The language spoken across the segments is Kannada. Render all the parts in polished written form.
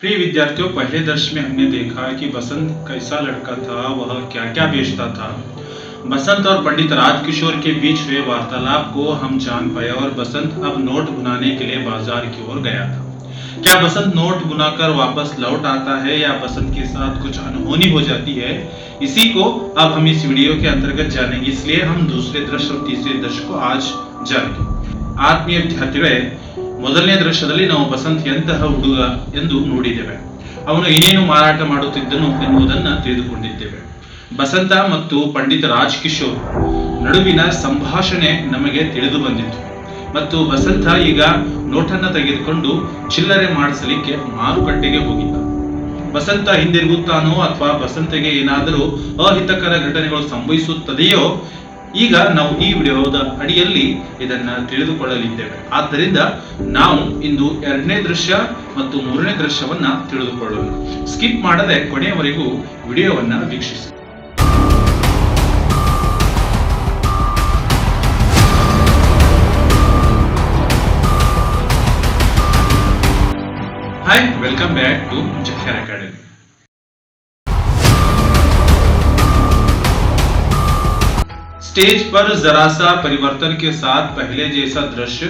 प्रिय विद्यार्थियों, पहले दर्श में हमने देखा कि बसंत कैसा लड़का था, वह क्या क्या बेचता था। बसंत और पंडित राजकिशोर के बीच हुए वार्तालाप को हम जान पाए और बसंत अब नोट बुनाने के लिए बाजार की ओर गया था। क्या बसंत नोट बुनाकर वापस लौट आता है या बसंत के साथ कुछ अनहोनी हो जाती है, इसी को अब हम इस वीडियो के अंतर्गत जानेंगे। इसलिए हम दूसरे दृश्य और तीसरे दृश्य को आज जानेंगे। ಆತ್ಮೀಯ ವಿದ್ಯಾರ್ಥಿಗಳೇ, ಮೊದಲನೇ ದೃಶ್ಯದಲ್ಲಿ ನಾವು ಬಸಂತ್ ಎಂತಹ ಹುಡುಗ ಎಂದು ನೋಡಿದ್ದೇವೆ. ಅವನು ಏನೇನು ಮಾರಾಟ ಮಾಡುತ್ತಿದ್ದನು ಎನ್ನುವುದನ್ನು ತಿಳಿದುಕೊಂಡಿದ್ದೇವೆ. ಬಸಂತ ಮತ್ತು ಪಂಡಿತ ರಾಜಕಿಶೋರ್ ನಡುವಿನ ಸಂಭಾಷಣೆ ನಮಗೆ ತಿಳಿದು ಬಂದಿತ್ತು ಮತ್ತು ಬಸಂತ ಈಗ ನೋಟನ್ನ ತೆಗೆದುಕೊಂಡು ಚಿಲ್ಲರೆ ಮಾಡಿಸಲಿಕ್ಕೆ ಮಾರುಕಟ್ಟೆಗೆ ಹೋಗಿದ್ದ. ಬಸಂತ ಹಿಂದಿರುಗುತ್ತಾನೋ ಅಥವಾ ಬಸಂತಗೆ ಏನಾದರೂ ಅಹಿತಕರ ಘಟನೆಗಳು ಸಂಭವಿಸುತ್ತದೆಯೋ, ಈಗ ನಾವು ಈ ವಿಡಿಯೋದ ಅಡಿಯಲ್ಲಿ ಇದನ್ನ ತಿಳಿದುಕೊಳ್ಳಲಿದ್ದೇವೆ. ಆದ್ದರಿಂದ ನಾವು ಇಂದು ಎರಡನೇ ದೃಶ್ಯ ಮತ್ತು ಮೂರನೇ ದೃಶ್ಯವನ್ನ ತಿಳಿದುಕೊಳ್ಳೋಣ. ಸ್ಕಿಪ್ ಮಾಡದೆ ಕೊನೆಯವರೆಗೂ ವಿಡಿಯೋವನ್ನ ವೀಕ್ಷಿಸಿ. Hi, welcome back to Jakher academy. Stage पर जरा सा परिवर्तन के साथ पहले जैसा दृश्य.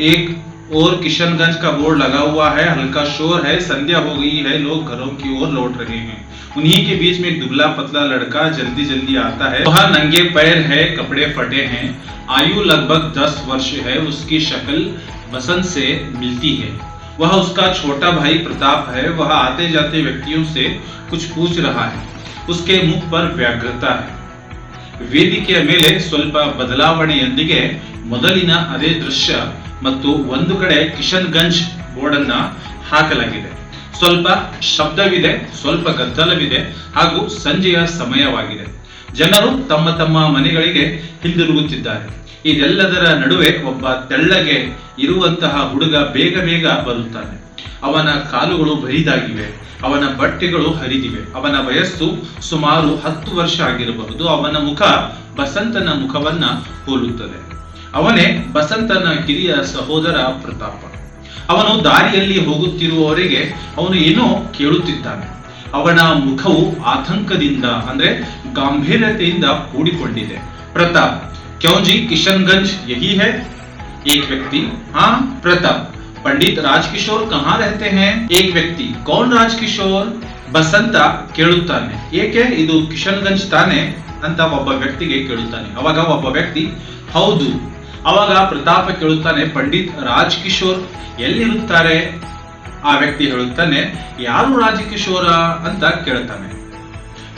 एक और किशनगंज का बोर्ड लगा हुआ है, हल्का शोर है, संध्या हो गई है, लोग घरों की ओर लौट रहे हैं. उन्हीं के बीच में एक दुबला पतला लड़का जल्दी जल्दी आता है. वह नंगे पैर है, कपड़े फटे हैं, आयु लगभग 10 वर्ष है. उसकी शक्ल बसंत से मिलती है. वह उसका छोटा भाई प्रताप है. वह आते जाते व्यक्तियों से कुछ पूछ रहा है. उसके मुख पर ವ್ಯಾಘ್ರತಾ है. ವೇದಿಕೆಯ ಮೇಲೆ ಸ್ವಲ್ಪ ಬದಲಾವಣೆಯೊಂದಿಗೆ ಮೊದಲಿನ ಅದೇ ದೃಶ್ಯ ಮತ್ತು ಒಂದು ಕಡೆ ಕಿಶನ್ಗಂಜ್ ಬೋರ್ಡ್ ಅನ್ನ ಹಾಕಲಾಗಿದೆ. ಸ್ವಲ್ಪ ಶಬ್ದವಿದೆ, ಸ್ವಲ್ಪ ಗದ್ದಲವಿದೆ ಹಾಗೂ ಸಂಜೆಯ ಸಮಯವಾಗಿದೆ. ಜನರು ತಮ್ಮ ತಮ್ಮ ಮನೆಗಳಿಗೆ ಹಿಂದಿರುಗುತ್ತಿದ್ದಾರೆ. ಇದೆಲ್ಲದರ ನಡುವೆ ಒಬ್ಬ ತೆಳ್ಳಗೆ ಇರುವಂತಹ ಹುಡುಗ ಬೇಗ ಬೇಗ ಬರುತ್ತಾನೆ. ಅವನ ಕಾಲುಗಳು ಬರಿದಾಗಿವೆ, ಅವನ ಬಟ್ಟೆಗಳು ಹರಿದಿವೆ. ಅವನ ವಯಸ್ಸು ಸುಮಾರು 10 ವರ್ಷ ಆಗಿರಬಹುದು. ಅವನ ಮುಖ ಬಸಂತನ ಮುಖವನ್ನ ಹೋಲುತ್ತದೆ. ಅವನೇ ಬಸಂತನ ಕಿರಿಯ ಸಹೋದರ ಪ್ರತಾಪ. ಅವನು ದಾರಿಯಲ್ಲಿ ಹೋಗುತ್ತಿರುವವರೆಗೆ ಅವನು ಏನೋ ಕೇಳುತ್ತಿದ್ದಾನೆ. ಅವನ ಮುಖವು ಆತಂಕದಿಂದ ಅಂದ್ರೆ ಗಾಂಭೀರ್ಯತೆಯಿಂದ ಕೂಡಿಕೊಂಡಿದೆ. ಪ್ರತಾಪ್, क्यों जी, किशनगंज यही है? एक व्यक्ति, हाँ प्रताप. पंडित राजकिशोर कहाँ रहते हैं? एक व्यक्ति, कौन राजकिशोर? ಬಸಂತ ಕೇಳುತ್ತಾನೆ. ಏಕೆ, ಇದು ಕಿಶನ್ಗಂಜ್ ತಾನೆ ಅಂತ ಒಬ್ಬ ವ್ಯಕ್ತಿಗೆ ಕೇಳುತ್ತಾನೆ. ಅವಾಗ ಒಬ್ಬ ವ್ಯಕ್ತಿ ಹೌದು. ಅವಾಗ ಪ್ರತಾಪ ಕೇಳುತ್ತಾನೆ, ಪಂಡಿತ್ ರಾಜಕಿಶೋರ್ ಎಲ್ಲಿರುತ್ತಾರೆ? ಆ ವ್ಯಕ್ತಿ ಹೇಳುತ್ತಾನೆ, ಯಾರು ರಾಜಕಿಶೋರ ಅಂತ ಕೇಳುತ್ತಾನೆ.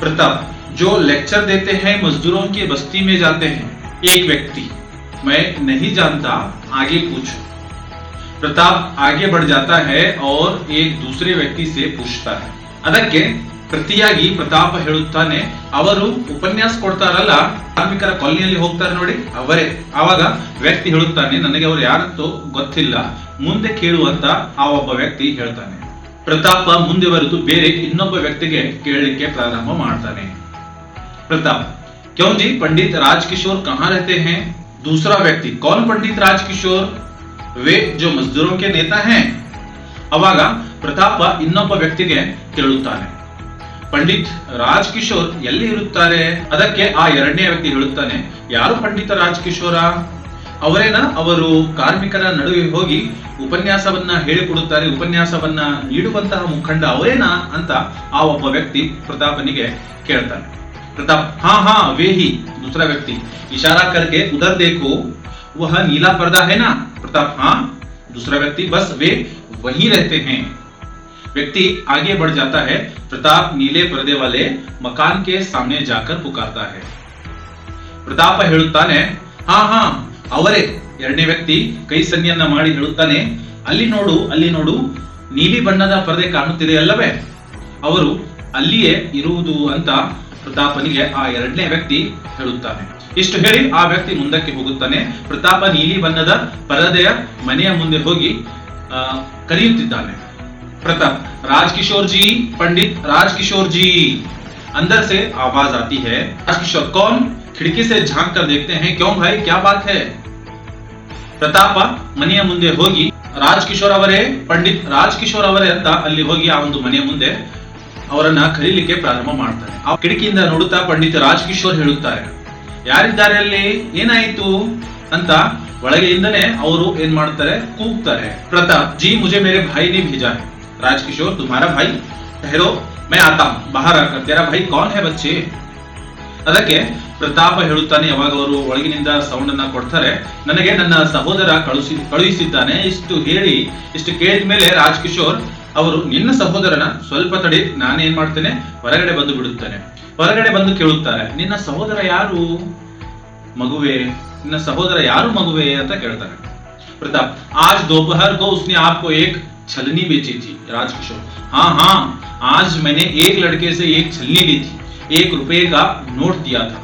ಪ್ರತಾಪ್, जो लेक्चर देते हैं मजदूरों की बस्ती में जाते हैं. एक व्यक्ति, मैं नहीं जानता, आगे पूछो. प्रताप आगे बढ़ जाता है और एक दूसरे व्यक्ति से पूछता है. ಅದಕ್ಕೆ ಪ್ರತಿಯಾಗಿ ಪ್ರತಾಪ ಹೇಳುತ್ತಾನೆ, ಅವರು ಉಪನ್ಯಾಸ ಕೊಡ್ತಾರಲ್ಲ, ಕಾರ್ಮಿಕರ ಕಾಲನಿಯಲ್ಲಿ ಹೋಗ್ತಾರೆ ನೋಡಿ, ಅವರೇ. ಆವಾಗ ವ್ಯಕ್ತಿ ಹೇಳುತ್ತಾನೆ, ನನಗೆ ಅವರು ಯಾರಂತೋ ಗೊತ್ತಿಲ್ಲ, ಮುಂದೆ ಕೇಳುವಂತ ಆ ಒಬ್ಬ ವ್ಯಕ್ತಿ ಹೇಳ್ತಾನೆ. ಪ್ರತಾಪ ಮುಂದೆ ಬರೆದು ಬೇರೆ ಇನ್ನೊಬ್ಬ ವ್ಯಕ್ತಿಗೆ ಕೇಳಲಿಕ್ಕೆ ಪ್ರಾರಂಭ ಮಾಡ್ತಾನೆ. प्रताप, क्यों जी, पंडित राजकिशोर कहाँ रहते हैं? दूसरा व्यक्ति, कौन पंडित राजकिशोर? वे जो मजदूरों के नेता हैं. ಅವಾಗ ಪ್ರತಾಪ ಇನ್ನೊಬ್ಬ ವ್ಯಕ್ತಿಗೆ ಕೇಳುತ್ತಾನೆ, ಪಂಡಿತ್ ರಾಜಕಿಶೋರ್ ಎಲ್ಲಿ ಇರುತ್ತಾರೆ? ಅದಕ್ಕೆ ಆ ಎರಡನೇ ವ್ಯಕ್ತಿ ಹೇಳುತ್ತಾನೆ, ಯಾರು ಪಂಡಿತ ರಾಜಕಿಶೋರ? ಅವರೇನ? ಅವರು ಕಾರ್ಮಿಕರ ನಡುವೆ ಹೋಗಿ ಉಪನ್ಯಾಸವನ್ನ ಹೇಳಿಕೊಡುತ್ತಾರೆ, ಉಪನ್ಯಾಸವನ್ನ ನೀಡುವಂತಹ ಮುಖಂಡ ಅವರೇನಾ ಅಂತ ಆ ಒಬ್ಬ ವ್ಯಕ್ತಿ ಪ್ರತಾಪನಿಗೆ ಕೇಳ್ತಾನೆ. प्रताप, हाँ हाँ वे ही. दूसरा व्यक्ति इशारा करके, उधर देखो, वह नीला पर्दा है ना? प्रताप, हाँ. दूसरा व्यक्ति, बस वे वहीं रहते हैं. व्यक्ति आगे बढ़ जाता है. प्रताप नीले पर्दे वाले मकान के सामने जाकर पुकारता है. ಪ್ರತಾಪ ಹೇಳುತ್ತಾನೆ, ಹಾ ಹಾ ಅವರೇ. ಎರಡನೇ ವ್ಯಕ್ತಿ ಕೈ ಸನ್ನೆಯನ್ನ ಮಾಡಿ ಹೇಳುತ್ತಾನೆ, ಅಲ್ಲಿ ನೋಡು, ಅಲ್ಲಿ ನೋಡು, ನೀಲಿ ಬಣ್ಣದ ಪರದೆ ಕಾಣುತ್ತಿದೆ ಅಲ್ಲವೇ? ಅವರು ಅಲ್ಲಿಯೇ ಇರುವುದು ಅಂತ ಪ್ರತಾಪನಿಗೆ ಆ ಎರಡನೇ ವ್ಯಕ್ತಿ ಹೇಳುತ್ತಾನೆ. ಇಷ್ಟು ಹೇಳಿ ಆ ವ್ಯಕ್ತಿ ಮುಂದಕ್ಕೆ ಹೋಗುತ್ತಾನೆ. ಪ್ರತಾಪ ನೀಲಿ ಬಣ್ಣದ ಪರದೆಯ ಮನೆಯ ಮುಂದೆ ಹೋಗಿ ಕರೆಯುತ್ತಿದ್ದಾನೆ. ಪ್ರತಾಪ್, राजकिशोर जी, पंडित राजकिशोर जी. अंदर से आवाज आती है, राजकिशोर कौन? खिड़की से झांक कर देखते हैं. क्यों भाई, क्या बात है? ಪ್ರತಾಪ ಮನೆಯ ಮುಂದೆ ಹೋಗಿ ರಾಜ್ ಕಿಶೋರ್ ಅವರೇ, ಪಂಡಿತ್ ರಾಜ್ ಕಿಶೋರ್ ಅವರೇ ಅಂತ ಅಲ್ಲಿ ಹೋಗಿ ಆ ಒಂದು ಮನೆಯ ಮುಂದೆ ಅವರನ್ನ ಕರೀಲಿಕ್ಕೆ ಪ್ರಾರಂಭ ಮಾಡ್ತಾರೆ. ಆ ಕಿಟಕಿಯಿಂದ ನೋಡುತ್ತಾ ಪಂಡಿತ್ ರಾಜ್ ಕಿಶೋರ್ ಹೇಳುತ್ತಾರೆ, ಯಾರಿದ್ದಾರೆ ಅಲ್ಲಿ, ಏನಾಯಿತು ಅಂತ. ಒಳಗೆಯಿಂದನೇ ಅವರು ಏನ್ ಮಾಡ್ತಾರೆ, ಕೂಗ್ತಾರೆ, ಪ್ರತಾಪ್ ಜಿ ಮುझे मेरे भाई ने भेजा है. राज किशोर तुम्हारा भाई, ठहरो मैं आता हूं, बाहर आकर. तेरा भाई कौन है बच्चे. ಅದಕ್ಕೆ ಪ್ರತಾಪ ಹೇಳುತ್ತಾನೆ, ಯಾವಾಗ ಅವರು ಒಳಗಿನಿಂದ ಸೌಂಡ್ ಅನ್ನ ಕೊಡ್ತಾರೆ, ನನಗೆ ನನ್ನ ಸಹೋದರ ಕಳುಹಿಸಿದ್ದಾನೆ. ಇಷ್ಟು ಕೇಳಿದ ಮೇಲೆ ರಾಜ್ ಕಿಶೋರ್ ಅವರು, ನಿನ್ನ ಸಹೋದರನ ಸ್ವಲ್ಪ ತಡಿ, ನಾನೇನ್ ಮಾಡ್ತೇನೆ, ಹೊರಗಡೆ ಬಂದು ಬಿಡುತ್ತೇನೆ. ಹೊರಗಡೆ ಬಂದು ಕೇಳುತ್ತಾರೆ, ನಿನ್ನ ಸಹೋದರ ಯಾರು ಮಗುವೆ, ನಿನ್ನ ಸಹೋದರ ಯಾರು ಮಗುವೆ ಅಂತ ಕೇಳ್ತಾರೆ. प्रताप आज दोपहर को उसने आपको एक छलनी बेची थी. राज किशोर हाँ, आज मैंने एक लड़के से एक छलनी ली थी, 1 रुपये का नोट दिया था.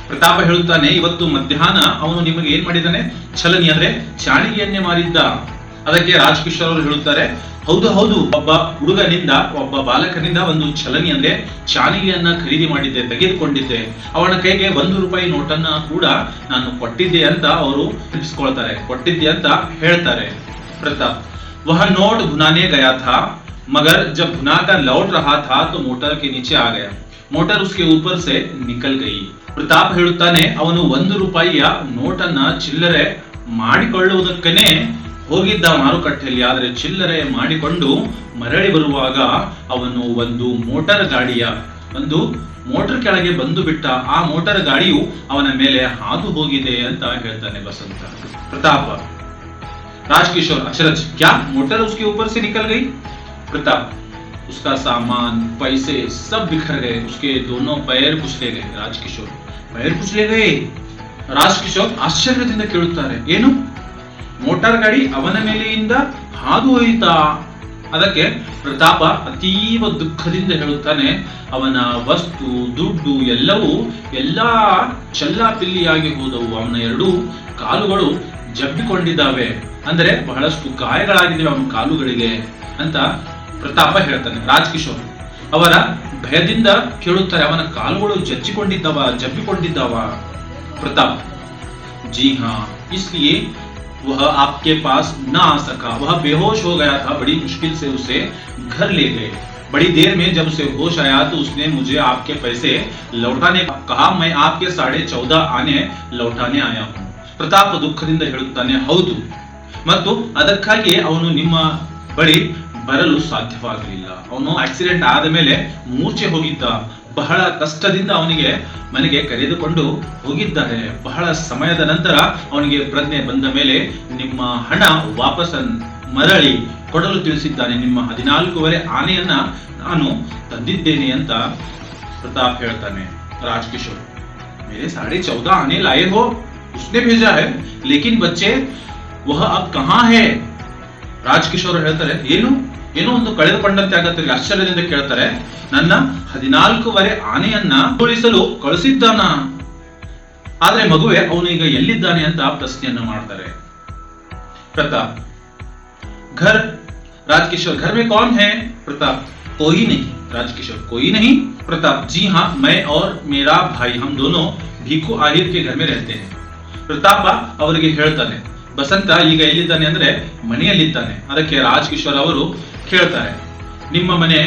ಪ್ರತಾಪ ಹೇಳುತ್ತಾನೆ, ಇವತ್ತು ಮಧ್ಯಾಹ್ನ ಅವನು ನಿಮಗೆ ಏನ್ ಮಾಡಿದ್ದಾನೆ, ಛಲನಿ ಅಂದ್ರೆ ಚಾಣಿಗೆಯನ್ನೇ ಮಾರಿದ್ದ. ಅದಕ್ಕೆ ರಾಜ್ ಕಿಶೋರ್ ಅವರು ಹೇಳುತ್ತಾರೆ, ಹೌದು, ಒಬ್ಬ ಹುಡುಗನಿಂದ, ಒಬ್ಬ ಬಾಲಕನಿಂದ ಒಂದು ಛಲನಿ ಅಂದ್ರೆ ಚಾಣಿಗೆಯನ್ನ ಖರೀದಿ ಮಾಡಿದ್ದೆ, ತೆಗೆದುಕೊಂಡಿದ್ದೆ. ಅವನ ಕೈಗೆ 1 ರೂಪಾಯಿ ನೋಟನ್ನ ಕೂಡ ನಾನು ಕೊಟ್ಟಿದ್ದೆ ಅಂತ ಅವರು ತಿಳಿಸ್ಕೊಳ್ತಾರೆ, ಕೊಟ್ಟಿದ್ದೆ ಅಂತ ಹೇಳ್ತಾರೆ. ಪ್ರತಾಪ್ वह नोट भुनाने गया था, मगर जब भुनाकर लौट रहा था तो मोटर के नीचे आ गया, मोटर उसके ऊपर से निकल गई. ಪ್ರತಾಪ್ ಹೇಳುತ್ತಾನೆ, ಅವನು 1 ರೂಪಾಯಿಯ ನೋಟನ್ನ ಚಿಲ್ಲರೆ ಮಾಡಿಕೊಳ್ಳುವುದಕ್ಕನೇ ಹೋಗಿದ್ದ ಮಾರುಕಟ್ಟೆಯಲ್ಲಿ. ಆದರೆ ಚಿಲ್ಲರೆ ಮಾಡಿಕೊಂಡು ಮರಳಿ ಬರುವಾಗ ಅವನು ಒಂದು ಮೋಟರ್ ಕೆಳಗೆ ಬಂದು ಬಿಟ್ಟ. ಆ ಮೋಟರ್ ಗಾಡಿಯು ಅವನ ಮೇಲೆ ಹಾದು ಹೋಗಿದೆ ಅಂತ ಹೇಳ್ತಾನೆ ವಸಂತ. ಪ್ರತಾಪ राज किशोर अचरज, क्या मोटर उसके ऊपर से निकल गई. प्रताप उसका सामान, पैसे सब बिखर गए, उसके दोनों पैर कुचले गए. राज किशोर पैर कुचले गए. ರಾಜ್ ಕಿಶೋರ್ ಆಶ್ಚರ್ಯದಿಂದ ಕೇಳುತ್ತಾರೆ, ಏನು, ಮೋಟಾರ್ ಗಾಡಿ ಅವನ ಮೇಲೆಯಿಂದ ಹಾದು ಹೋಯಿತಾ. ಅದಕ್ಕೆ ಪ್ರತಾಪ ಅತೀವ ದುಃಖದಿಂದ ಹೇಳುತ್ತಾನೆ, ಅವನ ವಸ್ತು, ದುಡ್ಡು ಎಲ್ಲಾ ಚಲ್ಲಾಪಿಲ್ಲಿಯಾಗಿ ಹೋದವು. ಅವನ 2 ಕಾಲುಗಳು ಜಬ್ಬಿಕೊಂಡಿದ್ದಾವೆ, ಅಂದರೆ ಬಹಳಷ್ಟು ಗಾಯಗಳಾಗಿದ್ದಾವೆ ಅವನ ಕಾಲುಗಳಿಗೆ ಅಂತ ಪ್ರತಾಪ ಹೇಳ್ತಾನೆ. ರಾಜ್ ಕಿಶೋರ್ ಅವರ ಭಯದಿಂದ ಕೇಳುತ್ತಾರೆ, ಅವನ ಕಾಲುಗಳು ಜಬ್ಬಿಕೊಂಡಿದ್ದಾವ. ಪ್ರತಾಪ್ जी हाँ, इसलिए वह आपके पास न आ सका, वह बेहोश हो गया था, बड़ी मुश्किल से उसे घर ले गए. बड़ी देर में जब उसे होश आया तो उसने मुझे आपके पैसे लौटाने कहा, मैं आपके 14.5 आने लौटाने आया हूँ. ಪ್ರತಾಪ ದುಃಖದಿಂದ ಹೇಳುತ್ತಾನೆ, ಹೌದು, ಮತ್ತು ಅದಕ್ಕಾಗಿ ಅವನು ನಿಮ್ಮ ಬಳಿ ಬರಲು ಸಾಧ್ಯವಾಗಲಿಲ್ಲ. ಅವನು ಆಕ್ಸಿಡೆಂಟ್ ಆದ ಮೇಲೆ ಮೂರ್ಛೆ ಹೋಗಿದ್ದ. ಬಹಳ ಕಷ್ಟದಿಂದ ಅವನಿಗೆ ಮನೆಗೆ ಕರೆದುಕೊಂಡು ಹೋಗಿದ್ದಾರೆ. ಬಹಳ ಸಮಯದ ನಂತರ ಅವನಿಗೆ ಪ್ರಜ್ಞೆ ಬಂದ ಮೇಲೆ ನಿಮ್ಮ ಹಣ ವಾಪಸ್ ಮರಳಿ ಕೊಡಲು ತಿಳಿಸಿದ್ದಾನೆ. ನಿಮ್ಮ 14 ಆನೆಯನ್ನ ನಾನು ತಂದಿದ್ದೇನೆ ಅಂತ ಪ್ರತಾಪ್ ಹೇಳ್ತಾನೆ. ರಾಜ್ ಕಿಶೋರ್ मेरे 14.5 आने लाए हो, उसने भेजा है, लेकिन बच्चे वह अब कहां है. ರಾಜ್ ಕಿಶೋರ್ ಹೇಳ್ತಾರೆ, ಏನೋ ಒಂದು ಕಳೆದುಕೊಂಡಂತೆ ಆಗತ್ತೆ. ಆಶ್ಚರ್ಯದಿಂದ ಕೇಳ್ತಾರೆ, ನನ್ನ 14 ಆನೆಯನ್ನ ಉಳಿಸಲು ಕಳಿಸಿದ್ದಾನ, ಆದ್ರೆ ಮಗುವೆ ಅವನು ಈಗ ಎಲ್ಲಿದ್ದಾನೆ ಅಂತ ಪ್ರಶ್ನೆಯನ್ನ ಮಾಡ್ತಾರೆ. ಪ್ರತಾಪ್ घर. राज किशोर घर में कौन है. प्रताप कोई नहीं. राज किशोर कोई नहीं. प्रताप जी हाँ, मैं और मेरा भाई, हम दोनों भीखू आहिर के घर में रहते हैं. ಪ್ರತಾಪ ಅವರಿಗೆ ಹೇಳ್ತಾನೆ, ಬಸಂತ ಈಗ ಎಲ್ಲಿದ್ದಾನೆ ಅಂದ್ರೆ ಮನೆಯಲ್ಲಿದ್ದಾನೆ. ಅದಕ್ಕೆ ರಾಜ್ ಕಿಶೋರ್ ಅವರು ಕೇಳ್ತಾರೆ, ನಿಮ್ಮ ಮನೆ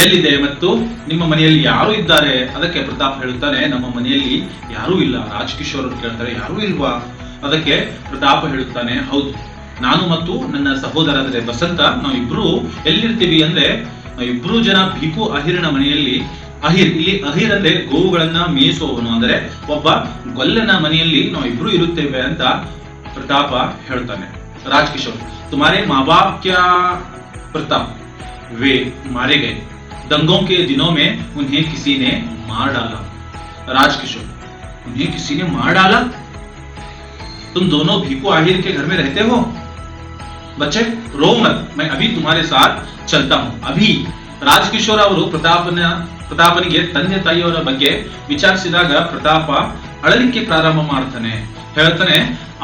ಎಲ್ಲಿದೆ ಮತ್ತು ನಿಮ್ಮ ಮನೆಯಲ್ಲಿ ಯಾರು ಇದ್ದಾರೆ. ಅದಕ್ಕೆ ಪ್ರತಾಪ್ ಹೇಳುತ್ತಾನೆ, ನಮ್ಮ ಮನೆಯಲ್ಲಿ ಯಾರೂ ಇಲ್ಲ. ರಾಜ್ ಕಿಶೋರ್ ಅವರು ಕೇಳ್ತಾರೆ, ಯಾರೂ ಇಲ್ವಾ. ಅದಕ್ಕೆ ಪ್ರತಾಪ ಹೇಳುತ್ತಾನೆ, ಹೌದು, ನಾನು ಮತ್ತು ನನ್ನ ಸಹೋದರ ಅಂದ್ರೆ ಬಸಂತ, ನಾವಿಬ್ರು ಎಲ್ಲಿರ್ತೀವಿ ಅಂದ್ರೆ ನಾವಿಬ್ರು ಜನ ಭೀಕು ಅಹಿರನ ಮನೆಯಲ್ಲಿ. ಇಲ್ಲಿ ಅಹಿರ್ ಅಂದ್ರೆ ಗೋವುಗಳನ್ನ ಮೇಯಿಸುವವನು, ಅಂದ್ರೆ ಒಬ್ಬ ಗೊಲ್ಲನ ಮನೆಯಲ್ಲಿ ನಾವಿಬ್ರು ಇರುತ್ತೇವೆ ಅಂತ ಪ್ರತಾಪ ಹೇಳ್ತಾನೆ. ರಾಜ್ ಕಿಶೋರ್ तुम्हारे माँ बाप क्या. प्रताप वे मारे गए, दंगों के दिनों में उन्हें किसी ने मार डाला. राज किशोर उन्हें किसी ने मार डाला. तुम दोनों भीखू आहिर के घर में रहते हो. बच्चे रो मत, मैं अभी तुम्हारे साथ चलता हूं, अभी. ರಾಜ್ ಕಿಶೋರ್ ಅವರು ಪ್ರತಾಪನಿಗೆ ತಂದೆ ತಾಯಿಯವರ ಬಗ್ಗೆ ವಿಚಾರಿಸಿದಾಗ ಪ್ರತಾಪ ಅಳಲಿಕ್ಕೆ ಪ್ರಾರಂಭ ಮಾಡ್ತಾನೆ. ಹೇಳ್ತಾನೆ,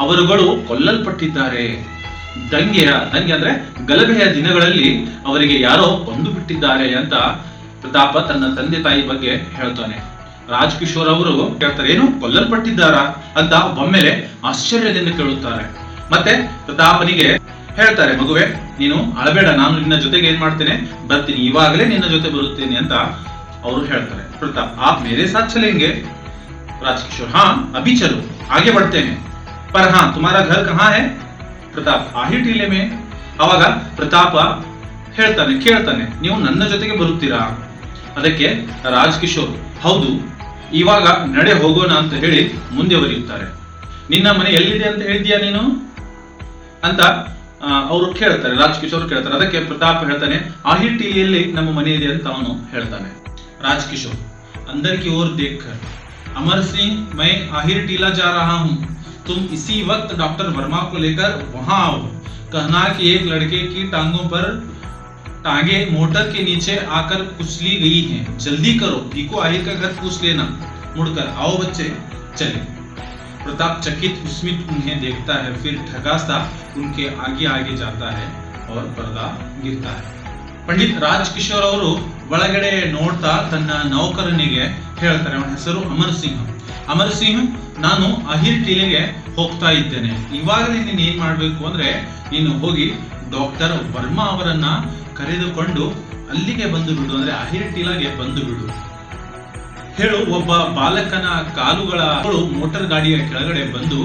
ಅವರುಗಳು ಕೊಲ್ಲಲ್ಪಟ್ಟಿದ್ದಾರೆ. ದಂಗೆ ಅಂದ್ರೆ ಗಲಭೆಯ ದಿನಗಳಲ್ಲಿ ಅವರಿಗೆ ಯಾರೋ ಕೊಂದು ಬಿಟ್ಟಿದ್ದಾರೆ ಅಂತ ಪ್ರತಾಪ ತನ್ನ ತಂದೆ ತಾಯಿ ಬಗ್ಗೆ ಹೇಳ್ತಾನೆ. ರಾಜ್ ಕಿಶೋರ್ ಅವರು ಹೇಳ್ತಾರೆ, ಏನು ಕೊಲ್ಲಲ್ಪಟ್ಟಿದ್ದಾರಾ ಅಂತ ಒಮ್ಮೆಲೆ ಆಶ್ಚರ್ಯದಿಂದ ಕೇಳುತ್ತಾರೆ. ಮತ್ತೆ ಪ್ರತಾಪನಿಗೆ ಹೇಳ್ತಾರೆ, ಮಗುವೆ ನೀನು ಅಳಬೇಡ, ನಾನು ನಿನ್ನ ಜೊತೆಗೆ ಏನ್ ಮಾಡ್ತೇನೆ, ಬರ್ತೀನಿ, ಇವಾಗಲೇ ನಿನ್ನ ಜೊತೆ ಬರುತ್ತೇನೆ ಅಂತ ಅವರು ಹೇಳ್ತಾರೆ. ಪ್ರತಾಪ್, ಆಪ್ ಮೇರೆ ಸಾಥ್ ಚಲೇಂಗೆ? ರಾಜಕಿಶೋರ್, हाँ अभी चलो, आगे बढ़ते हैं, पर हाँ तुम्हारा घर कहाँ है? ಪ್ರತಾಪ್, ಆಹಿ ಟಿಲೆ ಮೇ. ಅವಾಗ ಪ್ರತಾಪ ಹೇಳ್ತಾನೆ, ಕೇಳ್ತಾನೆ, ನೀವು ನನ್ನ ಜೊತೆಗೆ ಬರುತ್ತೀರಾ? ಅದಕ್ಕೆ ರಾಜಕಿಶೋರ್, ಹೌದು, ಇವಾಗ ನಡೆ ಹೋಗೋಣ ಅಂತ ಹೇಳಿ ಮುಂದೆ ಬರೆಯುತ್ತಾರೆ. ನಿನ್ನ ಮನೆ ಎಲ್ಲಿದೆ ಅಂತ ಹೇಳಿದ್ಯಾ ನೀನು ಅಂತ ಅವರು ಕೇಳ್ತಾರೆ, ರಾಜಕಿಶೋರ್ ಕೇಳ್ತಾರೆ. ಅದಕ್ಕೆ ಪ್ರತಾಪ್ ಹೇಳ್ತಾನೆ, ಆಹಿ ಟಿಲಿಯಲ್ಲಿ ನಮ್ಮ ಮನೆ ಇದೆ ಅಂತ ಅವನು ಹೇಳ್ತಾನೆ. ರಾಜಕಿಶೋರ್, अंदर की ओर देखकर, अमर सिंह, मैं आहिर टीला जा रहा हूँ, तुम इसी वक्त डॉक्टर वर्मा को लेकर वहां आओ, कहना कि एक लड़के की टांगों पर टांगे मोटर के नीचे आकर कुचली गई हैं, जल्दी करो, भीको आहिर का घर पूछ लेना, मुड़कर आओ बच्चे, चले. प्रताप चकित विस्मित उन्हें देखता है, फिर ठगा सा उनके आगे आगे जाता है और पर्दा गिरता है. पंडित ರಾಜಕಿಶೋರ್ ಅವರು ಒಳಗಡೆ ನೋಡ್ತಾ ತನ್ನ ನೌಕರನಿಗೆ ಹೇಳ್ತಾರೆ, ಅವನ ಹೆಸರು ಅಮರ್ ಸಿಂಗ್. ಅಮರ್ ಸಿಂಗ್, ನಾನು ಅಹಿರ್ ಟಿಲೆಗೆ ಹೋಗ್ತಾ ಇದ್ದೇನೆ, ಇವಾಗಲೇ ನೀನು ಏನ್ ಮಾಡ್ಬೇಕು ಅಂದ್ರೆ, ನೀನು ಹೋಗಿ ಡಾಕ್ಟರ್ ವರ್ಮಾ ಅವರನ್ನ ಕರೆದುಕೊಂಡು ಅಲ್ಲಿಗೆ ಬಂದು ಬಿಡು, ಅಂದ್ರೆ ಅಹಿರ್ ಟಿಲಾಗೆ ಬಂದು ಬಿಡು. ಹೇಳು, ಒಬ್ಬ ಬಾಲಕನ ಕಾಲುಗಳು ಮೋಟಾರ್ ಗಾಡಿಯ ಕೆಳಗಡೆ ಬಂದು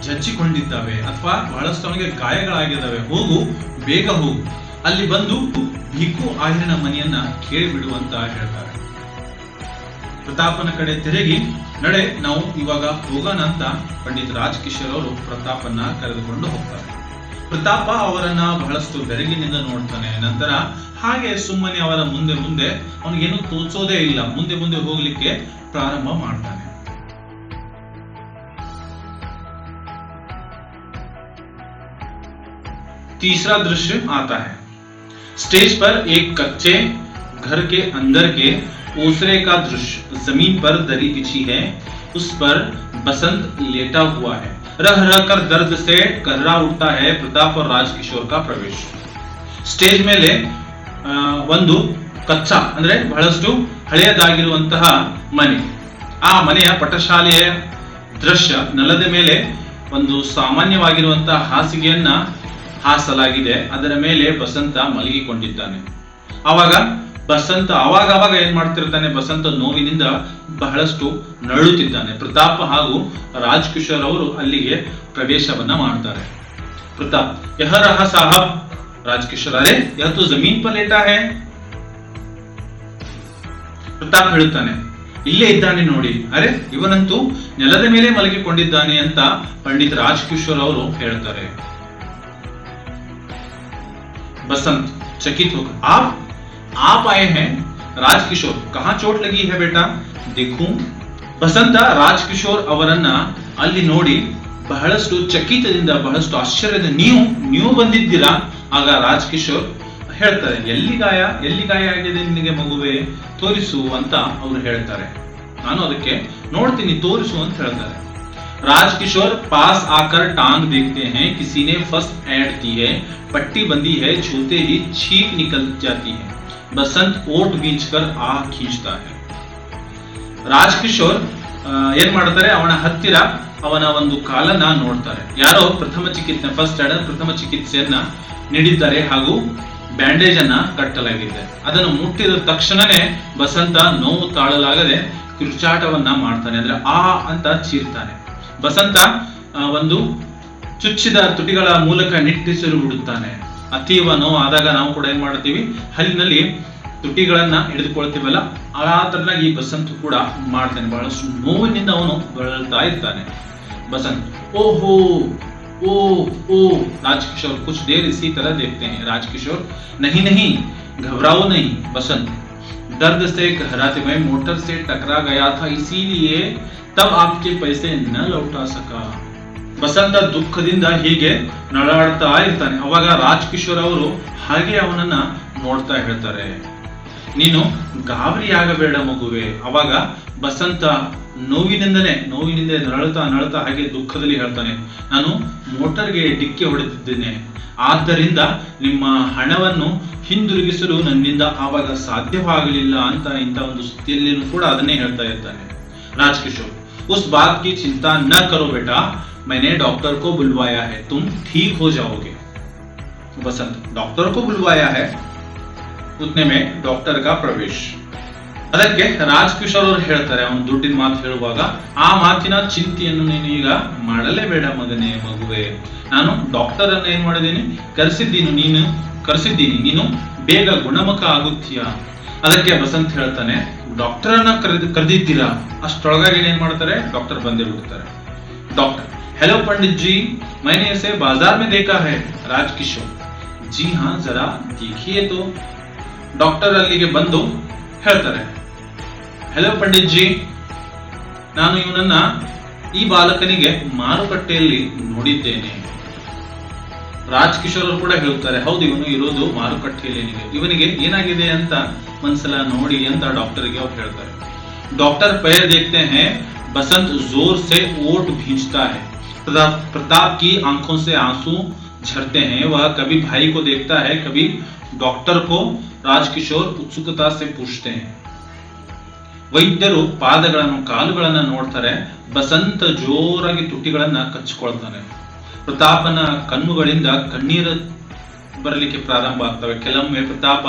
ಜಜ್ಜಿಕೊಂಡಿದ್ದಾವೆ ಅಥವಾ ಬಹಳಷ್ಟು ಅವನಿಗೆ ಗಾಯಗಳಾಗಿದ್ದಾವೆ, ಹೋಗು, ಬೇಗ ಹೋಗು, ಅಲ್ಲಿ ಬಂದು ಭಿಕ್ಕು ಆಹಿರನ ಮನೆಯನ್ನ ಕೇಳಿಬಿಡುವಂತ ಹೇಳ್ತಾರೆ. ಪ್ರತಾಪನ ಕಡೆ ತಿರುಗಿ, ನಡೆ ನಾವು ಇವಾಗ ಹೋಗೋಣ ಅಂತ ಪಂಡಿತ್ ರಾಜಕಿಶೋರ್ ಅವರು ಪ್ರತಾಪನ್ನ ಕರೆದುಕೊಂಡು ಹೋಗ್ತಾರೆ. ಪ್ರತಾಪ ಅವರನ್ನ ಬಹಳಷ್ಟು ಬೆರಗಿನಿಂದ ನೋಡ್ತಾನೆ. ನಂತರ ಹಾಗೆ ಸುಮ್ಮನೆ ಅವರ ಮುಂದೆ ಮುಂದೆ ಅವನಿಗೇನು ತೋಚೋದೇ ಇಲ್ಲ, ಮುಂದೆ ಮುಂದೆ ಹೋಗ್ಲಿಕ್ಕೆ ಪ್ರಾರಂಭ ಮಾಡ್ತಾನೆ. तीसरा दृश्य आता है. स्टेज पर एक कच्चे घर के अंदर के ओसरे का दृश्य. जमीन पर दरी बिछी है, उस पर बसंत लेटा हुआ है. रह रह कर दर्द से कर्रा उठता है. प्रताप और राजकिशोर का प्रवेश. ಸ್ಟೇಜ್ ಮೇಲೆ ಒಂದು ಕಚ್ಚಾ ಅಂದ್ರೆ ಬಹಳಷ್ಟು ಹಳೆಯದಾಗಿರುವಂತಹ ಮನೆ. ಆ ಮನೆಯ ಪಟಶಾಲೆಯ ದೃಶ್ಯ. ನೆಲದ ಮೇಲೆ ಒಂದು ಸಾಮಾನ್ಯವಾಗಿರುವಂತಹ ಹಾಸಿಗೆಯನ್ನ ಹಾಸಲಾಗಿದೆ, ಅದರ ಮೇಲೆ ಬಸಂತ ಮಲಗಿಕೊಂಡಿದ್ದಾನೆ. ಆವಾಗ ಬಸಂತ ಅವಾಗ ಏನ್ ಮಾಡ್ತಿರ್ತಾನೆ, ಬಸಂತ ನೋವಿನಿಂದ ಬಹಳಷ್ಟು ನರಳುತ್ತಿದ್ದಾನೆ. ಪ್ರತಾಪ್ ಹಾಗೂ ರಾಜಕಿಶೋರ್ ಅವರು ಅಲ್ಲಿಗೆ ಪ್ರವೇಶವನ್ನ ಮಾಡ್ತಾರೆ. ಪ್ರತಾಪ್, ಯಹ ರಹ ಸಾಹಬ್. ರಾಜಕಿಶೋರ್, ಅರೆ ಯಹ ತೋ ಜಮೀನ್ ಪರ್ ಲೇಟಾ ಹೈ. ಪ್ರತಾಪ್ ಹೇಳುತ್ತಾನೆ, ಇಲ್ಲೇ ಇದ್ದಾನೆ ನೋಡಿ. ಅರೆ ಇವನಂತೂ ನೆಲದ ಮೇಲೆ ಮಲಗಿಕೊಂಡಿದ್ದಾನೆ ಅಂತ ಪಂಡಿತ್ ರಾಜಕಿಶೋರ್ ಅವರು ಹೇಳ್ತಾರೆ. बसंत चकित होकर, आप आए हैं? राजकिशोर, कहां चोट लगी है बेटा, देखूं. ಬಸಂತ ರಾಜಕಿಶೋರ್ ಅವರನ್ನ ಅಲ್ಲಿ ನೋಡಿ ಬಹಳಷ್ಟು ಚಕಿತದಿಂದ, ಬಹಳಷ್ಟು ಆಶ್ಚರ್ಯದಿಂದ, ನೀವು ಬಂದಿದ್ದೀರಾ? ಆಗ ರಾಜಕಿಶೋರ್ ಹೇಳ್ತಾರೆ, ಎಲ್ಲಿ ಗಾಯ ಆಗಿದೆ ನಿನಗೆ ಮಗುವೆ, ತೋರಿಸು ಅಂತ ಅವರು ಹೇಳ್ತಾರೆ. ನಾನು ಅದಕ್ಕೆ ನೋಡ್ತೀನಿ, ತೋರಿಸು ಅಂತ ಹೇಳ್ತಾರೆ. राजकिशोर पास आकर टांग देखते हैं, किसी ने फर्स्ट एड दी है, पट्टी बंदी है, छूते ही छींक निकल जाती है. बसंत ओट बींचकर आह खींचता है. ರಾಜಕಿಶೋರ್ ಏನ್ ಮಾಡ್ತಾರೆ, ಅವನ ಹತ್ತಿರ ಅವನ ಒಂದು ಕಾಲನ್ನ ನೋಡ್ತಾರೆ. ಯಾರೋ ಪ್ರಥಮ ಚಿಕಿತ್ಸೆಯನ್ನ ನೀಡಿದ್ದಾರೆ ಹಾಗೂ ಬ್ಯಾಂಡೇಜ್ ಅನ್ನ ಕಟ್ಟಲಾಗಿದೆ. ಅದನ್ನು ಮುಟ್ಟಿದ ತಕ್ಷಣನೇ ಬಸಂತ ನೋವು ತಾಳಲಾಗದೆ ಕಿರುಚಾಟವನ್ನ ಮಾಡ್ತಾನೆ, ಅಂದ್ರೆ ಆ ಅಂತ ಚೀರ್ತಾನೆ. ಬಸಂತ ಒಂದು ಚುಚ್ಚಿದ ತುಟಿಗಳ ಮೂಲಕ ನಿಟ್ಟುಸಿರು ಬಿಡುತ್ತಾನೆ. ಅತೀವ ನೋವು ಆದಾಗ ನಾವು ಕೂಡ ಏನ್ ಮಾಡ್ತೀವಿ, ಹಲ್ಲಿನಲ್ಲಿ ತುಟಿಗಳನ್ನ ಹಿಡಿದುಕೊಳ್ತೀವಲ್ಲ, ಆ ತರನಾಗಿ ಈ ಬಸಂತ್ ಕೂಡ ಮಾಡ್ತಾನೆ. ಬಹಳಷ್ಟು ನೋವಿನಿಂದ ಅವನು ಬಳಲ್ತಾ ಇರ್ತಾನೆ. बसंत, ओहो ओ ओ. राजकिशोर कुछ देर इसी तरह देखते हैं. राजकिशोर, नहीं घबराओ नहीं. बसंत, दर्द से घबराते मैं मोटर से टकरा गया था, इसीलिए तब आपके पैसे न लौटा सका. ಬಸಂತ ದುಃಖದಿಂದ ಹೀಗೆ ನರಳಾಡ್ತಾ ಇರ್ತಾನೆ. ಅವಾಗ ರಾಜಕಿಶೋರ್ ಅವರು ಹಾಗೆ ಅವನನ್ನ ನೋಡ್ತಾ ಹೇಳ್ತಾರೆ, ನೀನು ಗಾಬರಿಯಾಗಬೇಡ ಮಗುವೆ. ಅವಾಗ ಬಸಂತ ನೋವಿನಿಂದ ನರಳುತ್ತಾ ಹಾಗೆ ದುಃಖದಲ್ಲಿ ಹೇಳ್ತಾನೆ, ನಾನು ಮೋಟಾರ್ಗೆ ಡಿಕ್ಕಿ ಹೊಡೆದಿದ್ದೇನೆ, ಆದ್ದರಿಂದ ನಿಮ್ಮ ಹಣವನ್ನು ಹಿಂದಿರುಗಿಸಲು ನನ್ನಿಂದ ಆವಾಗ ಸಾಧ್ಯವಾಗಲಿಲ್ಲ ಅಂತ ಇಂಥ ಒಂದು ಸ್ಥಿತಿಯಲ್ಲಿನೂ ಕೂಡ ಅದನ್ನೇ ಹೇಳ್ತಾ ಇರ್ತಾನೆ. ರಾಜಕಿಶೋರ್, उस बात की चिंता न करो बेटा, मैंने डॉक्टर को बुलवाया है, तुम ठीक हो जाओगे. बसंत डॉक्टर को बुलवाया है, उतने में डॉक्टर का प्रवेश। ಅದಕ್ಕೆ ರಾಜ್ ಕಿಶೋರ್ ಅವರು ಹೇಳ್ತಾರೆ, ಅವನು ದುಡ್ಡಿನ ಮಾತು ಹೇಳುವಾಗ, ಆ ಮಾತಿನ ಚಿಂತೆಯನ್ನು ನೀನು ಈಗ ಮಾಡಲೇಬೇಡ ಮಗನೇ, ಮಗುವೆ, ನಾನು ಡಾಕ್ಟರ್ ಅನ್ನ ಏನ್ ಮಾಡಿದ್ದೀನಿ, ಕರೆಸಿದ್ದೀನಿ, ನೀನು ಬೇಗ ಗುಣಮುಖ ಆಗುತ್ತೀಯಾ. ಅದಕ್ಕೆ ಬಸಂತ್ ಹೇಳ್ತಾನೆ, ಡಾಕ್ಟರ್ ಅನ್ನ ಕರೆದಿದ್ದೀರಾ? ಅಷ್ಟೊಳಗಾಗಿ ಏನ್ ಮಾಡ್ತಾರೆ, ಡಾಕ್ಟರ್ ಬಂದೇ ಬಿಡ್ತಾರೆ. डॉक्टर, हेलो पंडित जी, मैंने इसे बाजार में देखा है. राज किशोर, जी हाँ, जरा देखिए तो. डॉक्टर अಲ್ಲಿಗೆ ಬಂದು ಹೇಳ್ತಾರೆ, हेलो पंडित जी, ನಾನು ಇವನನ್ನ ಈ ಬಾಲಕನಿಗೆ ಮಾರುಕಟ್ಟೆಯಲ್ಲಿ ನೋಡಿದ್ದೇನೆ. ರಾಜ್ ಕಿಶೋರ್ ಅವರು ಕೂಡ ಹೇಳ್ತಾರೆ, ಹೌದು, ಇವನು ಇರೋದು ಮಾರುಕಟ್ಟೆಯಲ್ಲಿ, ಇವನಿಗೆ ಏನಾಗಿದೆ ಅಂತ ಒಂದ್ಸಲ ನೋಡಿ ಅಂತ ಡಾಕ್ಟರ್ಗೆ ಅವ್ರು ಹೇಳ್ತಾರೆ. डॉक्टर पैर देखते हैं, बसंत जोर से ओट भींचता है. प्रताप की आंखों से आंसू झरते हैं. वह कभी भाई को देखता है, कभी डॉक्टर को. राजकिशोर उत्सुकता से पूछते हैं. ವೈದ್ಯರು ಪಾದಗಳನ್ನು ಕಾಲುಗಳನ್ನು ನೋಡ್ತಾರೆ. ಬಸಂತ ಜೋರಾಗಿ ತುಟಿಗಳನ್ನ ಕಚ್ಚಿಕೊಳ್ತಾನೆ. ಪ್ರತಾಪನ ಕಣ್ಣುಗಳಿಂದ ಕಣ್ಣೀರು ಬರಲಿಕ್ಕೆ ಪ್ರಾರಂಭ ಆಗ್ತವೆ. ಕೆಲವೊಮ್ಮೆ ಪ್ರತಾಪ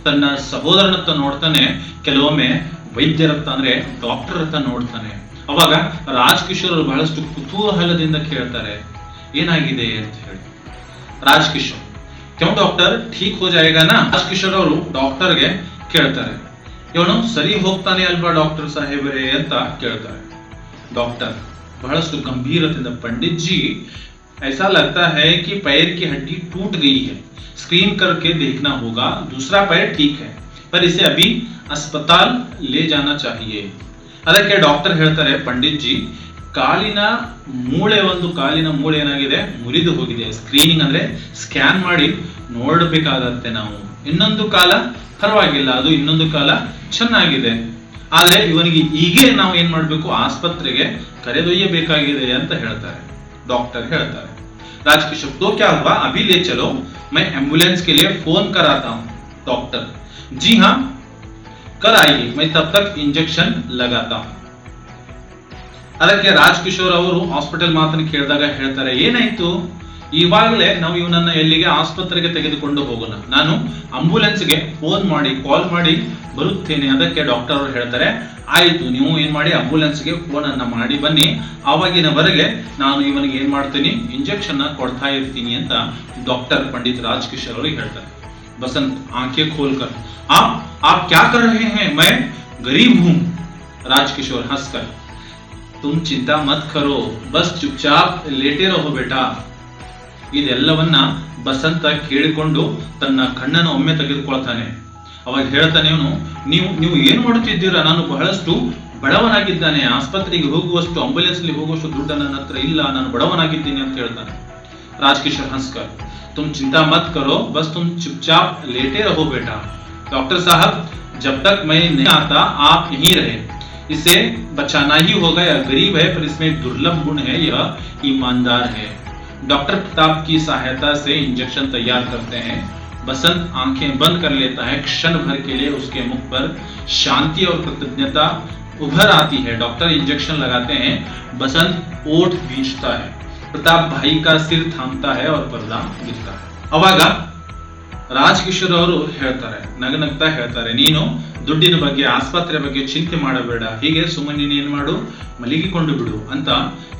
ತನ್ನ ಸಹೋದರನತ್ತ ನೋಡ್ತಾನೆ, ಕೆಲವೊಮ್ಮೆ ವೈದ್ಯರತ್ತ ಅಂದ್ರೆ ಡಾಕ್ಟರ್ ಹತ್ತ ನೋಡ್ತಾನೆ. ಅವಾಗ ರಾಜ್ ಕಿಶೋರ್ ಅವರು ಬಹಳಷ್ಟು ಕುತೂಹಲದಿಂದ ಕೇಳ್ತಾರೆ, ಏನಾಗಿದೆ ಅಂತ ಹೇಳಿ. ರಾಜ್ ಕಿಶೋರ್, ಕ್ಯೂ ಡಾಕ್ಟರ್, ಠೀಕ್ ಹೋ ಜಾಯೇಗಾ ನಾ? ರಾಜ್ ಕಿಶೋರ್ ಅವರು ಡಾಕ್ಟರ್ಗೆ ಕೇಳ್ತಾರೆ, ಇವನು ಸರಿ ಹೋಗ್ತಾನೆ ಅಲ್ವಾ ಡಾಕ್ಟರ್ ಸಾಹೇಬರೇ ಅಂತ ಕೇಳ್ತಾರೆ. ಡಾಕ್ಟರ್ ಬಹಳಷ್ಟು ಗಂಭೀರತೆಯಿಂದ, पंडित जी, ऐसा लगता है कि पैर की हड्डी टूट गई है. स्क्रीन करके देखना होगा. दूसरा पैर ठीक है, पर इसे अभी अस्पताल ले जाना चाहिए. ಅದಕ್ಕೆ ಡಾಕ್ಟರ್ ಹೇಳ್ತಾರೆ, पंडित जी, ಕಾಲಿನ ಮೂಳೆ ಏನಾಗಿದೆ, ಮುರಿದು ಹೋಗಿದೆ. ಸ್ಕ್ರೀನಿಂಗ್ ಅಂದ್ರೆ ಸ್ಕ್ಯಾನ್ ಮಾಡಿ ನೋಡಬೇಕಾಗತ್ತೆ ನಾವು. ಇನ್ನೊಂದು ಕಾಲ ಪರವಾಗಿಲ್ಲ, ಅದು ಇನ್ನೊಂದು ಕಾಲ ಚೆನ್ನಾಗಿದೆ, ಆದ್ರೆ ಇವನಿಗೆ ಹೀಗೆ ನಾವು ಏನ್ ಮಾಡ್ಬೇಕು, ಆಸ್ಪತ್ರೆಗೆ ಕರೆದೊಯ್ಯಬೇಕಾಗಿದೆ ಅಂತ ಹೇಳ್ತಾರೆ. डॉक्टर ಹೇಳ್ತಾರೆ. राजकिशोर, तो क्या हुआ, अभी ले चलो, मैं एम्बुलेंस के लिए फोन कराता हूँ. डॉक्टर, जी हाँ, कल आइए, मैं तब तक इंजेक्शन लगाता हूँ. ಅದಕ್ಕೆ ರಾಜ್ ಕಿಶೋರ್ ಅವರು ಹಾಸ್ಪಿಟಲ್ ಮಾತನ್ನು ಕೇಳಿದಾಗ ಹೇಳ್ತಾರೆ, ಏನಾಯ್ತು, ಇವಾಗಲೇ ನಾವು ಇವನನ್ನ ಎಲ್ಲಿಗೆ, ಆಸ್ಪತ್ರೆಗೆ ತೆಗೆದುಕೊಂಡು ಹೋಗೋಣ, ನಾನು ಆಂಬುಲೆನ್ಸ್ಗೆ ಕಾಲ್ ಮಾಡಿ ಬರುತ್ತೇನೆ. ಅದಕ್ಕೆ ಡಾಕ್ಟರ್ ಅವರು ಹೇಳ್ತಾರೆ, ಆಯ್ತು, ನೀವು ಏನ್ ಮಾಡಿ ಆಂಬುಲೆನ್ಸ್ಗೆ ಫೋನ್ ಅನ್ನ ಮಾಡಿ ಬನ್ನಿ, ಆವಾಗಿನವರೆಗೆ ನಾನು ಇವನಿಗೆ ಏನ್ ಮಾಡ್ತೀನಿ, ಇಂಜೆಕ್ಷನ್ ಕೊಡ್ತಾ ಇರ್ತೀನಿ ಅಂತ ಡಾಕ್ಟರ್ पंडित राज किशोर ಅವರು ಹೇಳ್ತಾರೆ. बसंत आंखें खोलकर, आप क्या कर रहे हैं, मैं गरीब हूं. राज किशोर हंसकर, तुम चिंता मत करो, बस चुपचाप लेटे रहो बेटा. ಇದೆಲ್ಲವನ್ನ ಬಸಂತ ಕೇಳಿಕೊಂಡು ತನ್ನ ಕಣ್ಣನ್ನು ಒಮ್ಮೆ ತೆಗೆದುಕೊಳ್ತಾನೆ. ಅವಾಗ ಹೇಳ್ತಾನೆ, ನೀವು ಏನು ಮಾಡುತ್ತಿದ್ದೀರಾ, ನಾನು ಬಹಳಷ್ಟು ಬಡವನಾಗಿದ್ದಾನೆ, ಆಸ್ಪತ್ರೆಗೆ ಹೋಗುವಷ್ಟು, ಆಂಬುಲೆನ್ಸ್ ಅಲ್ಲಿ ಹೋಗುವಷ್ಟು ದುಡ್ಡು ನನ್ನ ಹತ್ರ ಇಲ್ಲ, ನಾನು ಬಡವನಾಗಿದ್ದೀನಿ ಅಂತ ಹೇಳ್ತಾನೆ. ರಾಜ್ ಕಿಶೋರ್ हंसकर, तुम चिंता मत करो, बस तुम चुपचाप लेटे रहो बेटा. डॉक्टर साहब, जब तक मैं नहीं आता आप यहीं रहे. इसे बचाना ही होगा. यह गरीब है, पर इसमें दुर्लभ गुण है, यह ईमानदार है. डॉक्टर प्रताप की सहायता से इंजेक्शन तैयार करते हैं. बसंत आंखें बंद कर लेता है. क्षण भर के लिए उसके मुख पर शांति और कृतज्ञता उभर आती है. डॉक्टर इंजेक्शन लगाते हैं. बसंत ओठ भींचता है. प्रताप भाई का सिर थामता है और पर्दा गिरता है. ಅವಾಗ ರಾಜ್ ಕಿಶೋರ್ ಅವರು ಹೇಳ್ತಾರೆ, ನಗನಗ್ತಾ ಹೇಳ್ತಾರೆ, ನೀನು ದುಡ್ಡಿನ ಬಗ್ಗೆ, ಆಸ್ಪತ್ರೆ ಬಗ್ಗೆ ಚಿಂತೆ ಮಾಡಬೇಡ, ಹೀಗೆ ಸುಮ್ಮನೆ ನೀನು ಏನ್ ಮಾಡು, ಮಲಗಿಕೊಂಡು ಬಿಡು ಅಂತ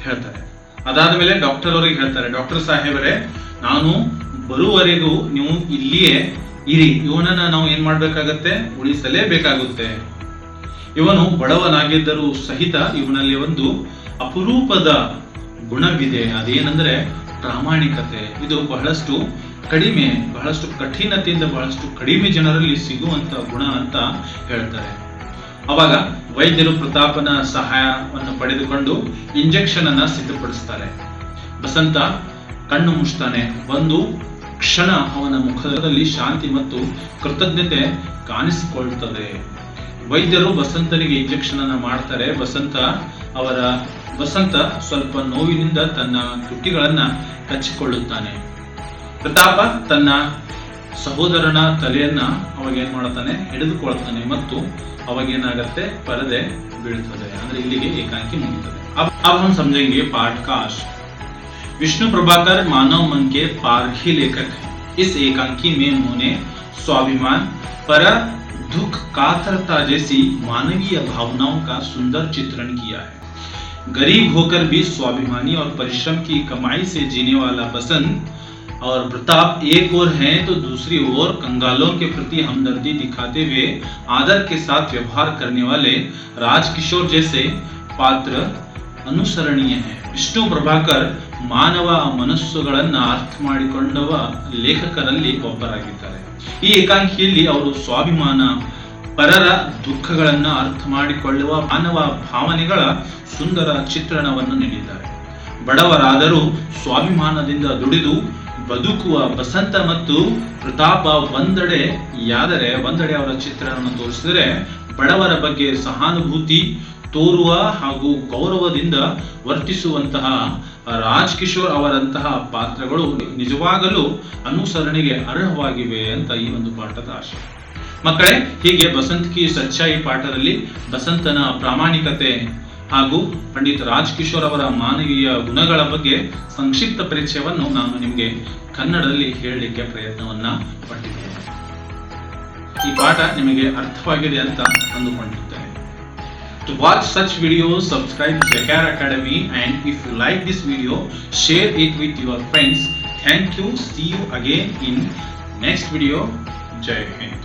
ಹೇಳ್ತಾರೆ. ಅದಾದ್ಮೇಲೆ ಡಾಕ್ಟರ್ ಅವರಿಗೆ ಹೇಳ್ತಾರೆ, ಡಾಕ್ಟರ್ ಸಾಹೇಬರೇ, ನಾನು ಬರುವವರೆಗೂ ನೀವು ಇಲ್ಲಿಯೇ ಇರಿ, ಇವನನ್ನ ನಾವು ಏನ್ ಮಾಡ್ಬೇಕಾಗತ್ತೆ, ಉಳಿಸಲೇಬೇಕಾಗುತ್ತೆ. ಇವನು ಬಡವನಾಗಿದ್ದರೂ ಸಹಿತ ಇವನಲ್ಲಿ ಒಂದು ಅಪರೂಪದ ಗುಣವಿದೆ, ಅದೇನೆಂದ್ರೆ ಪ್ರಾಮಾಣಿಕತೆ. ಇದು ಬಹಳಷ್ಟು ಕಠಿಣತೆಯಿಂದ ಬಹಳಷ್ಟು ಕಡಿಮೆ ಜನರಲ್ಲಿ ಸಿಗುವಂತ ಗುಣ ಅಂತ ಹೇಳ್ತಾರೆ. ಅವಾಗ ವೈದ್ಯರು ಪ್ರತಾಪನ ಸಹಾಯವನ್ನು ಪಡೆದುಕೊಂಡು ಇಂಜೆಕ್ಷನ್ ಅನ್ನ ಸಿದ್ಧಪಡಿಸ್ತಾರೆ. ಬಸಂತ ಕಣ್ಣು ಮುಚ್ತಾನೆ. ಒಂದು ಕ್ಷಣ ಅವನ ಮುಖದಲ್ಲಿ ಶಾಂತಿ ಮತ್ತು ಕೃತಜ್ಞತೆ ಕಾಣಿಸಿಕೊಳ್ಳುತ್ತದೆ. ವೈದ್ಯರು ಬಸಂತನಿಗೆ ಇಂಜೆಕ್ಷನ್ ಅನ್ನ ಮಾಡ್ತಾರೆ. ಬಸಂತ ಸ್ವಲ್ಪ ನೋವಿನಿಂದ ತನ್ನ ತುಟಿಗಳನ್ನ ಕಚ್ಚಿಕೊಳ್ಳುತ್ತಾನೆ. ಪ್ರತಾಪ ತನ್ನ ಸಹೋದರನ ತಲೆಯನ್ನ ಅವಾಗ ಏನ್ ಮಾಡ್ತಾನೆ, ಹಿಡಿದುಕೊಳ್ತಾನೆ ಮತ್ತು ಅವಾಗೇನಾಗತ್ತೆ, ಪರದೆ ಬೀಳ್ತದೆ. ಅಂದ್ರೆ ಇಲ್ಲಿಗೆ ಏಕಾಂಕಿ ಮುಗಿತದೆ. अब हम समझेंगे पाठ का आशय. विष्णु प्रभाकर मानव मन के पारखी लेखक हैं. इस एकांकी में उन्होंने स्वाभिमान, पर दुख, कातरता जैसी मानवीय भावनाओं का सुंदर चित्रण किया है। गरीब होकर भी स्वाभिमानी और परिश्रम की कमाई से जीने वाला बसंत और प्रताप एक ओर हैं तो दूसरी ओर कंगालों के प्रति हमदर्दी दिखाते हुए आदर के साथ व्यवहार करने वाले राजकिशोर जैसे पात्र अनुसरणीय है। ವಿಷ್ಣು ಪ್ರಭಾಕರ್ ಮಾನವ ಮನಸ್ಸುಗಳನ್ನ ಅರ್ಥ ಮಾಡಿಕೊಂಡವ ಲೇಖಕರಲ್ಲಿ ಒಬ್ಬರಾಗಿದ್ದಾರೆ. ಈ ಏಕಾಂಕಿಯಲ್ಲಿ ಅವರು ಸ್ವಾಭಿಮಾನ, ಪರರ ದುಃಖಗಳನ್ನ ಅರ್ಥ ಮಾಡಿಕೊಳ್ಳುವ ಮಾನವ ಭಾವನೆಗಳ ಸುಂದರ ಚಿತ್ರಣವನ್ನು ನೀಡಿದ್ದಾರೆ. ಬಡವರಾದರೂ ಸ್ವಾಭಿಮಾನದಿಂದ ದುಡಿದು ಬದುಕುವ ಬಸಂತ ಮತ್ತು ಪ್ರತಾಪ ಒಂದೆಡೆ ಅವರ ಚಿತ್ರಣವನ್ನು ತೋರಿಸಿದರೆ, ಬಡವರ ಬಗ್ಗೆ ಸಹಾನುಭೂತಿ ತೋರುವ ಹಾಗೂ ಗೌರವದಿಂದ ವರ್ತಿಸುವಂತಹ ರಾಜ್ಕಿಶೋರ್ ಅವರಂತಹ ಪಾತ್ರಗಳು ನಿಜವಾಗಲೂ ಅನುಸರಣೆಗೆ ಅರ್ಹವಾಗಿವೆ ಅಂತ ಈ ಒಂದು ಪಾಠದ ಆಶಯ. ಮಕ್ಕಳೇ, ಹೀಗೆ ಬಸಂತ್ ಕಿ ಸಚ್ಚಾಯಿ ಪಾಠದಲ್ಲಿ ಬಸಂತನ ಪ್ರಾಮಾಣಿಕತೆ ಹಾಗೂ ಪಂಡಿತ್ ರಾಜ್ಕಿಶೋರ್ ಅವರ ಮಾನವೀಯ ಗುಣಗಳ ಬಗ್ಗೆ ಸಂಕ್ಷಿಪ್ತ ಪರಿಚಯವನ್ನು ನಾನು ನಿಮಗೆ ಕನ್ನಡದಲ್ಲಿ ಹೇಳಲಿಕ್ಕೆ ಪ್ರಯತ್ನವನ್ನ ಪಟ್ಟಿದ್ದೇನೆ. ಈ ಪಾಠ ನಿಮಗೆ ಅರ್ಥವಾಗಿದೆ ಅಂತ ಅಂದುಕೊಂಡಿದ್ದೇನೆ. To watch such videos, subscribe to Zakar Academy, and if you like this video, share it with your friends. Thank you. See you again in next video. Jai Hind.